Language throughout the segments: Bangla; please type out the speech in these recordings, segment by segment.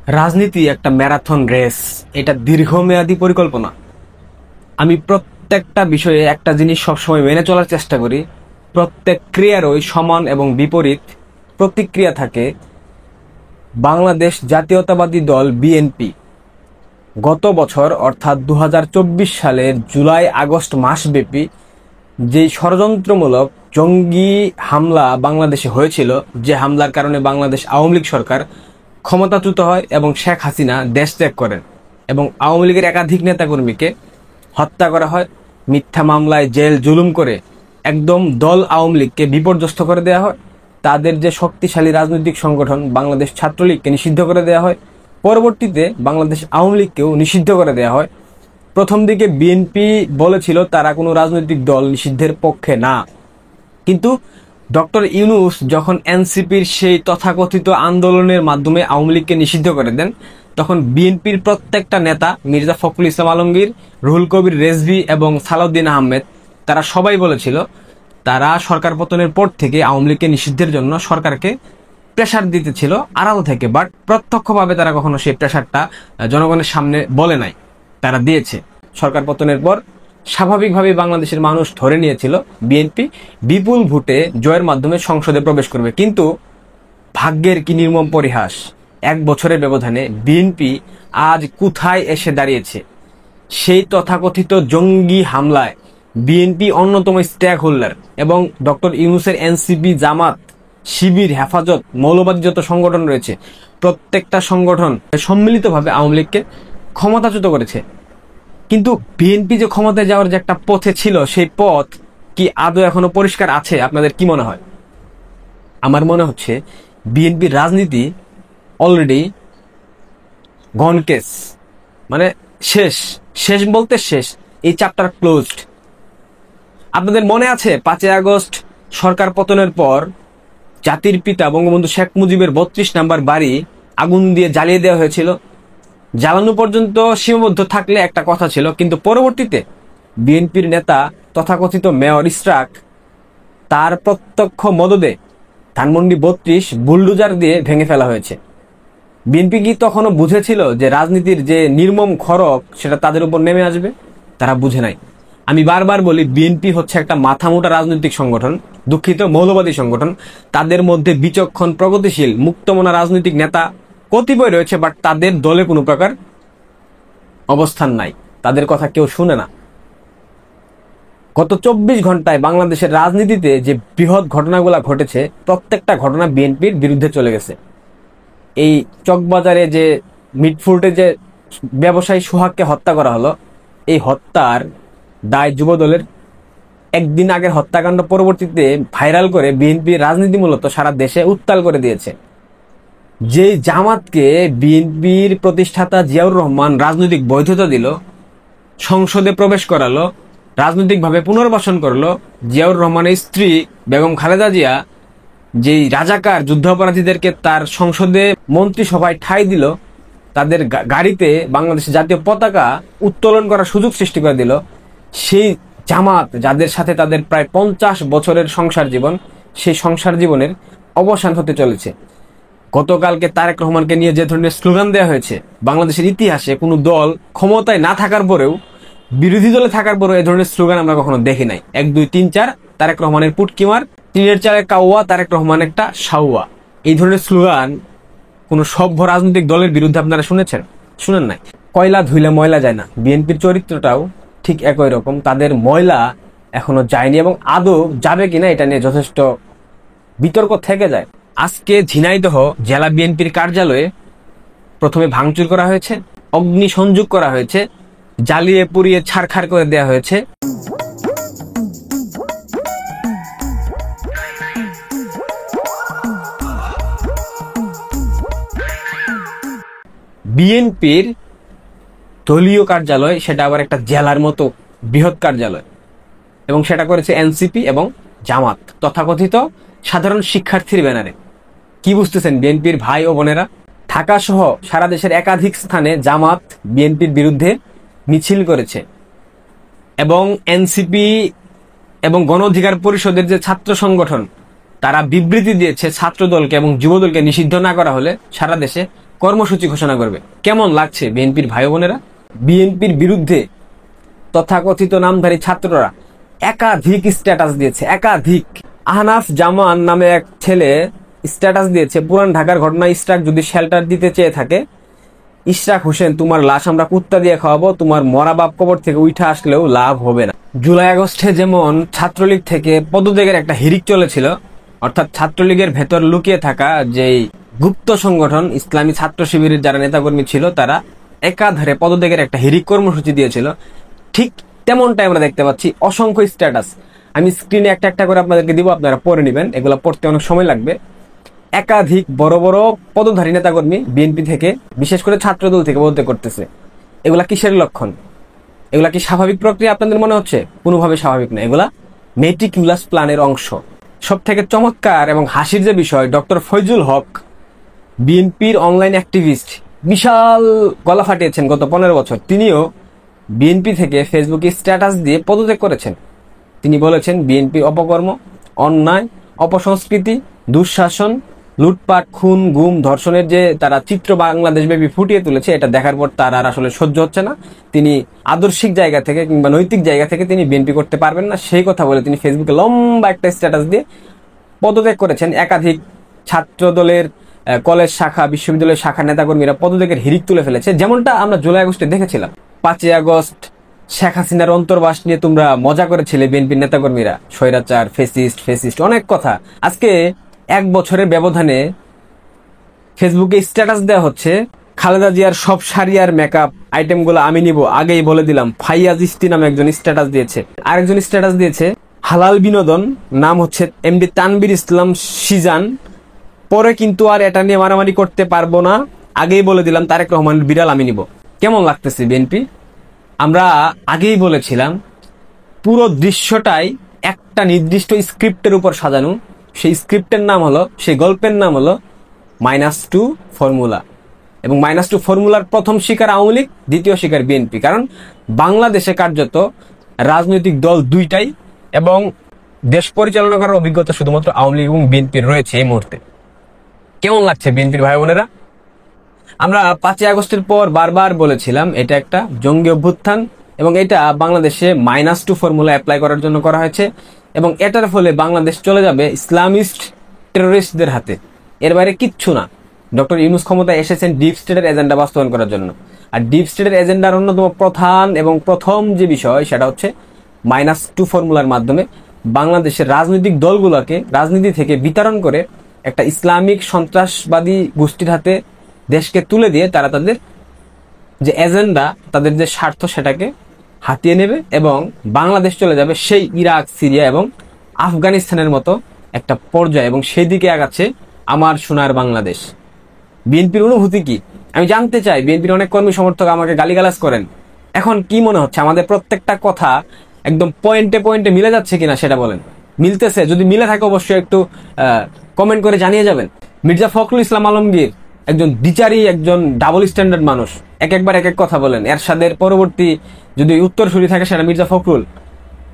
রাজনীতি একটা ম্যারাথন রেস, এটা দীর্ঘমেয়াদী পরিকল্পনা। আমি প্রত্যেকটা বিষয়ে একটা জিনিস সবসময় মেনে চলার চেষ্টা করি, প্রত্যেক ক্রিয়ারই সমান এবং বিপরীত প্রতিক্রিয়া থাকে। বাংলাদেশ জাতীয়তাবাদী দল বিএনপি গত বছর অর্থাৎ 2024 সালের জুলাই আগস্ট মাসব্যাপী যেই ষড়যন্ত্রমূলক জঙ্গি হামলা বাংলাদেশে হয়েছিল, যে হামলার কারণে বাংলাদেশ আওয়ামী লীগ সরকার ক্ষমতাচ্যুত হয় এবং শেখ হাসিনা দেশ ত্যাগ করেন এবং আওয়ামী লীগের একাধিক নেতাকর্মীকে হত্যা করা হয়, মিথ্যা মামলায় জেল জুলুম করে একদম দল আওয়ামী লীগকে বিপর্যস্ত করে দেওয়া হয়। তাদের যে শক্তিশালী রাজনৈতিক সংগঠন বাংলাদেশ ছাত্রলীগকে নিষিদ্ধ করে দেওয়া হয়, পরবর্তীতে বাংলাদেশ আওয়ামী লীগকেও নিষিদ্ধ করে দেওয়া হয়। প্রথম দিকে বিএনপি বলেছিল তারা কোনো রাজনৈতিক দল নিষিদ্ধের পক্ষে না, কিন্তু ডক্টর ইউনূস যখন এনসিপির সেই তথাকথিত আন্দোলনের মাধ্যমে আওয়ামী লীগকে নিষিদ্ধ করে দেন, তখন বিএনপির প্রত্যেকটা নেতা মির্জা ফখরুল ইসলাম আলমগীর, রুহুল কবির রেজভী এবং সালাউদ্দিন আহমেদ তারা সবাই বলেছিল তারা সরকার পতনের পর থেকে আওয়ামী লীগকে নিষিদ্ধের জন্য সরকারকে প্রেশার দিতেছিল আড়াল থেকে, বাট প্রত্যক্ষভাবে তারা কখনো সেই প্রেশারটা জনগণের সামনে বলে নাই, তারা দিয়েছে। সরকার পতনের পর স্বাভাবিকভাবে বাংলাদেশের মানুষ ধরে নিয়েছিল বিএনপি বিপুল ভোটে জয়ের মাধ্যমে সংসদে প্রবেশ করবে, কিন্তু ভাগ্যের কি নির্মম পরিহাস, এক বছরের ব্যবধানে বিএনপি আজ কোথায় এসে দাঁড়িয়েছে। সেই তথাকথিত জঙ্গি হামলায় বিএনপি অন্যতম স্টেক হোল্ডার এবং ডক্টর ইউনূসের এনসিপি, জামাত, শিবির, হেফাজত, মৌলবাদী যত সংগঠন রয়েছে প্রত্যেকটা সংগঠন সম্মিলিতভাবে আওয়ামী লীগকে ক্ষমতাচ্যুত করেছে। কিন্তু বিএনপি যে ক্ষমতায় যাওয়ার যে একটা পথে ছিল, সেই পথ কি আদৌ এখনো পরিষ্কার আছে? আপনাদের কি মনে হয়? আমার মনে হচ্ছে বিএনপির রাজনীতি অলরেডি গন কেস, মানে শেষ, শেষ বলতে শেষ, এই চ্যাপ্টার ক্লোজড। আপনাদের মনে আছে 5 আগস্ট সরকার পতনের পর জাতির পিতা বঙ্গবন্ধু শেখ মুজিবের 32 নাম্বার বাড়ি আগুন দিয়ে জ্বালিয়ে দেওয়া হয়েছিল? জ্বালানো পর্যন্ত সীমাবদ্ধ থাকলে একটা কথা ছিল, কিন্তু পরবর্তীতে বিএনপির নেতা তথাকথিত মেয়র ইশরাক তার প্রত্যক্ষ মদদে ধানমন্ডি 32 বুলডোজার দিয়ে ভেঙে ফেলা হয়েছে। বিএনপি কি তখনও বুঝেছিল যে রাজনীতির যে নির্মম খড়ক সেটা তাদের উপর নেমে আসবে? তারা বুঝে নাই। আমি বারবার বলি, বিএনপি হচ্ছে একটা মাথামোটা রাজনৈতিক সংগঠন, দুঃখিত, মৌলবাদী সংগঠন। তাদের মধ্যে বিচক্ষণ, প্রগতিশীল, মুক্তমনা রাজনৈতিক নেতা কতিপয় রয়েছে, বাট তাদের দলে কোনো প্রকার অবস্থান নাই, তাদের কথা কেউ শুনে না। গত 24 ঘন্টায় বাংলাদেশের রাজনীতিতে যে বৃহৎ ঘটনাগুলো ঘটেছে, প্রত্যেকটা ঘটনা বিএনপির বিরুদ্ধে চলে গেছে। এই চকবাজারে যে মিটফুটে যে ব্যবসায়ী সোহাগকে হত্যা করা হলো, এই হত্যার দায় যুবদলের। একদিন আগের হত্যাকাণ্ড পরবর্তীতে ভাইরাল করে বিএনপির রাজনীতি মূলত সারা দেশে উত্তাল করে দিয়েছে। যে জামাতকে বিএনপির প্রতিষ্ঠাতা জিয়াউর রহমান রাজনৈতিক বৈধতা দিল, সংসদে প্রবেশ করালো, রাজনৈতিকভাবে পুনর্বাসন করলো, জিয়াউর রহমানের স্ত্রী বেগম খালেদা জিয়া যেই রাজাকার যুদ্ধাপরাধীদেরকে তার সংসদে মন্ত্রিসভায় ঠাঁই দিল, তাদের গাড়িতে বাংলাদেশের জাতীয় পতাকা উত্তোলন করার সুযোগ সৃষ্টি করে দিল, সেই জামাত যাদের সাথে তাদের প্রায় 50 বছরের সংসার জীবন, সেই সংসার জীবনের অবসান হতে চলেছে। গতকালকে তারেক রহমানকে নিয়ে যে ধরনের স্লোগান দেওয়া হয়েছে, বাংলাদেশের ইতিহাসে কোনো দল ক্ষমতায় না থাকার পরেও, বিরোধী দলে থাকার পরেও এই ধরনের স্লোগান আমরা কখনো দেখি নাই। 1 2 3 4 তারেক রহমানের পুটকিমার, 3 4 কাউয়া, তারেক রহমান একটা সাউয়া, এই ধরনের স্লোগান কোন সভ্য রাজনৈতিক দলের বিরুদ্ধে আপনারা শুনেছেন? শুনেন নাই। কয়লা ধুইলে ময়লা যায় না, বিএনপির চরিত্রটাও ঠিক একই রকম, তাদের ময়লা এখনো যায়নি এবং আদৌ যাবে কিনা এটা নিয়ে যথেষ্ট বিতর্ক থেকে যায়। আজকে ঝিনাইদহ জেলা বিএনপির কার্যালয়ে প্রথমে ভাঙচুর করা হয়েছে, অগ্নি সংযোগ করা হয়েছে, জ্বালিয়ে পুড়িয়ে ছারখার করে দেওয়া হয়েছে। বিএনপির দলীয় কার্যালয়, সেটা আবার একটা জেলার মতো বৃহৎ কার্যালয়, এবং সেটা করেছে এনসিপি এবং জামাত, তথাকথিত সাধারণ শিক্ষার্থীর ব্যানারে। কি বুঝতেছেন বিএনপির ভাই ও বোনেরা? ঢাকা সহ সারা দেশের একাধিক স্থানে জামাত বিএনপির বিরুদ্ধে মিছিল করেছে এবং এনসিপি এবং গণ অধিকার পরিষদের যে ছাত্র সংগঠন, তারা বিবৃতি দিয়েছে ছাত্র দলকে এবং যুব দলকে নিষিদ্ধ না করা হলে সারা দেশে কর্মসূচি ঘোষণা করবে। কেমন লাগছে বিএনপির ভাই বোনেরা? বিএনপির বিরুদ্ধে তথাকথিত নামধারী ছাত্ররা একাধিক স্ট্যাটাস দিয়েছে, একাধিক। আহনাফ জামান নামে এক ছেলে স্ট্যাটাস দিয়েছে, পুরান ঢাকার ঘটনা, ইশরাক যদি শেল্টার দিতে চেয়ে থাকে, ইশরাক হোসেন তোমার লাশ আমরা কুত্তা দিয়ে খাওয়াবো, তোমার মরা বাপ কবর থেকে উঠে আসলেও লাভ হবে না। জুলাই আগস্টে যেমন ছাত্রলীগ থেকে পদত্যাগের একটা হিড়িক চলেছিল, অর্থাৎ ছাত্রলীগের ভেতর লুকিয়ে থাকা যেই গুপ্ত সংগঠন ইসলামী ছাত্র শিবিরের যারা নেতাকর্মী ছিল তারা একাধারে পদত্যাগের একটা হিড়িক কর্মসূচি দিয়েছিল, ঠিক তেমনটাই আমরা দেখতে পাচ্ছি। অসংখ্য স্ট্যাটাস আমি স্ক্রিনে একটা একটা করে আপনাদেরকে দিব, আপনারা পড়ে নেবেন, এগুলো পড়তে অনেক সময় লাগবে। একাধিক বড় বড় পদধারী নেতাকর্মী বিএনপি থেকে, বিশেষ করে ছাত্রদল থেকে পদত্যাগ করতেছে। এগুলা কিসের লক্ষণ? এগুলা কি স্বাভাবিক প্রক্রিয়া আপনাদের মনে হচ্ছে? কোনোভাবে স্বাভাবিক না, এগুলা মেটিকুলাস প্ল্যানের অংশ। সব থেকে চমৎকার এবং হাসির যে বিষয়, ডক্টর ফয়জুল হক, বিএনপির অনলাইন অ্যাক্টিভিস্ট, বিশাল গলা ফাটিয়েছেন গত 15 বছর, তিনিও বিএনপি থেকে ফেসবুকে স্ট্যাটাস দিয়ে পদত্যাগ করেছেন। তিনি বলেছেন বিএনপির অপকর্ম, অন্যায়, অপসংস্কৃতি, দুঃশাসন, লুটপাট, খুন, গুম, ধর্ষণের যে তারা চিত্র বাংলাদেশব্যাপী ফুটিয়ে তুলেছে, এটা দেখার পর তার আর আসলে সহ্য হচ্ছে না। তিনি আদর্শিক জায়গা থেকে কিংবা নৈতিক জায়গা থেকে তিনি বিএনপি করতে পারবেন না, সেই কথা বলে তিনি ফেসবুকে লম্বা একটা স্ট্যাটাস দিয়ে পদত্যাগ করেছেন। একাধিক ছাত্র দলের, কলেজ শাখা, বিশ্ববিদ্যালয়ের শাখা নেতাকর্মীরা পদত্যাগের হিড়িক তুলে ফেলেছে, যেমনটা আমরা জুলাই আগস্টে দেখেছিলাম। 5 আগস্ট শেখ হাসিনার অন্তর্বাস নিয়ে তোমরা মজা করেছিলে বিএনপির নেতাকর্মীরা, স্বৈরাচার, ফেসিস্ট অনেক কথা। আজকে 1 বছরের ব্যবধানে ফেসবুকে স্ট্যাটাস দেওয়া হচ্ছে খালেদা জিয়ার সব শাড়ি আর মেকআপ আইটেমগুলো আমি নিব, আগেই বলে দিলাম। ফাইয়াজ ইস্তি নামে একজন স্ট্যাটাস দিয়েছে। আরেকজন স্ট্যাটাস দিয়েছে হালাল বিনোদন, নাম হচ্ছে এমডি তানবীর ইসলাম সিজান, পরে কিন্তু আর এটা নিয়ে মারামারি করতে পারবো না, আগেই বলে দিলাম তারেক রহমানের বিড়াল আমি নিব। কেমন লাগতেছে বিএনপি? আমরা আগেই বলেছিলাম পুরো দৃশ্যটাই একটা নির্দিষ্ট স্ক্রিপ্টের উপর সাজানো। সেই স্ক্রিপ্টের নাম হলো, সেই গল্পের নাম হলো -2 ফর্মুলা। এবং -2 ফর্মুলার প্রথম শিকার আওয়ামী লীগ, দ্বিতীয় শিকার বিএনপি। কারণ বাংলাদেশে কার্যত রাজনৈতিক দল দুইটাই এবং দেশ পরিচালনা করার অভিজ্ঞতা শুধুমাত্র আওয়ামী লীগ এবং বিএনপির রয়েছে এই মুহূর্তে। কেমন লাগছে বিএনপির ভাই বোনেরা? আমরা 5 আগস্টের পর বারবার বলেছিলাম এটা একটা জঙ্গি অভ্যুত্থান এবং এটা বাংলাদেশে -2 ফর্মুলা অ্যাপ্লাই করার জন্য করা হয়েছে এবং এটার ফলে বাংলাদেশ চলে যাবে ইসলামিস্ট টেরোরিস্টদের হাতে। এর বাইরে কিচ্ছু না। ডক্টর ইউনূস ক্ষমতায় এসেছেন ডিপ স্টেটের এজেন্ডা বাস্তবায়ন করার জন্য। আর ডিপ স্টেটের এজেন্ডার অন্যতম প্রধান এবং প্রথম যে বিষয় সেটা হচ্ছে -2 ফর্মুলার মাধ্যমে বাংলাদেশের রাজনৈতিক দলগুলোকে রাজনীতি থেকে বিতাড়ন করে একটা ইসলামিক সন্ত্রাসবাদী গোষ্ঠীর হাতে দেশকে তুলে দিয়ে তারা তাদের যে এজেন্ডা, তাদের যে স্বার্থ সেটাকে হাতিয়ে নেবে এবং বাংলাদেশ চলে যাবে সেই ইরাক, সিরিয়া এবং আফগানিস্তানের মতো একটা পর্যায়ে এবং সেই দিকে আগাচ্ছে আমার সোনার বাংলাদেশ। বিএনপির অনুভূতি কি আমি জানতে চাই। বিএনপির অনেক কর্মী সমর্থক আমাকে গালিগালাজ করেন। এখন কি মনে হচ্ছে আমাদের প্রত্যেকটা কথা একদম পয়েন্টে পয়েন্টে মিলে যাচ্ছে কিনা সেটা বলেন। মিলতেছে? যদি মিলে থাকে অবশ্যই একটু কমেন্ট করে জানিয়ে যাবেন। মির্জা ফখরুল ইসলাম আলমগীর একজন দ্বিচারী, একজন ডাবল স্ট্যান্ডার্ড মানুষ, একবার এক এক কথা বলেন। এরশাদের পরবর্তী যদি উত্তরসূরি থাকে সেটা মির্জা ফখরুল।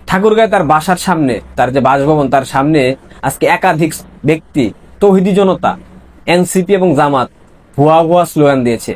ঠাকুরগাঁয় তার বাসার সামনে, তার যে বাসভবন, তার সামনে আজকে একাধিক ব্যক্তি, তৌহিদি জনতা, এনসিপি এবং জামাত ভুয়া ভুয়া স্লোগান দিয়েছে।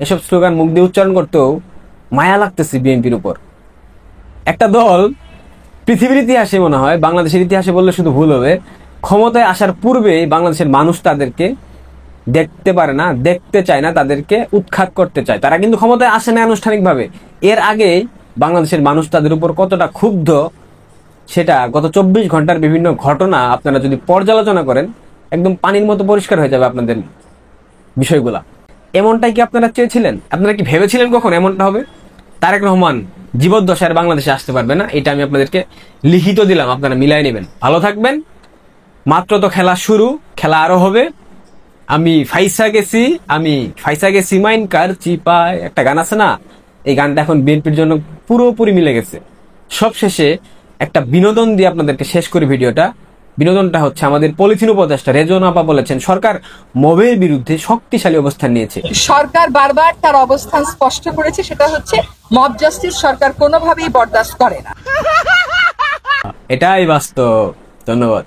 এসব স্লোগান মুখ দিয়ে উচ্চারণ করতেও মায়া লাগতেছে বিএনপির উপর। একটা দল পৃথিবীর ইতিহাসে, মনে হয় বাংলাদেশের ইতিহাসে বললে শুধু ভুল হবে, ক্ষমতায় আসার পূর্বেই বাংলাদেশের মানুষ তাদেরকে দেখতে পারে না, দেখতে চায় না, তাদেরকে উৎখাত করতে চায়। তারা কিন্তু ক্ষমতায় আসে না আনুষ্ঠানিকভাবে। এর আগেই বাংলাদেশের মানুষ তাদের উপর কতটা ক্ষুব্ধ সেটা গত 24 ঘন্টার বিভিন্ন ঘটনা আপনারা যদি পর্যালোচনা করেন একদম পানির মতো পরিষ্কার হয়ে যাবে আপনাদের বিষয়গুলা। এমনটাই কি আপনারা চেয়েছিলেন? আপনারা কি ভেবেছিলেন কখন এমনটা হবে? তারেক রহমান জীবদ্দশায় বাংলাদেশে আসতে পারবে না, এটা আমি আপনাদেরকে লিখিত দিলাম, আপনারা মিলাই নেবেন। ভালো থাকবেন। মাত্র তো খেলা শুরু, খেলা আরো হবে। আমি ফাইসা গেছি মাইন কার চিপায়, একটা গান আছে না, এই গানটা এখন বিএনপির জন্য পুরোপুরি মিলে গেছে। সবশেষে একটা বিনোদন দিয়ে আপনাদেরকে শেষ করি ভিডিওটা। বিনোদনটা হচ্ছে, আমাদের পলিথিন উপদেষ্টা রেজওয়ানা আপা বলেছেন সরকার মবের বিরুদ্ধে শক্তিশালী অবস্থান নিয়েছে। সরকার বারবার তার অবস্থান স্পষ্ট করেছে, সেটা হচ্ছে মব জাস্টিস সরকার কোনোভাবেই বরদাস্ত করে না। এটাই বাস্তব। ধন্যবাদ।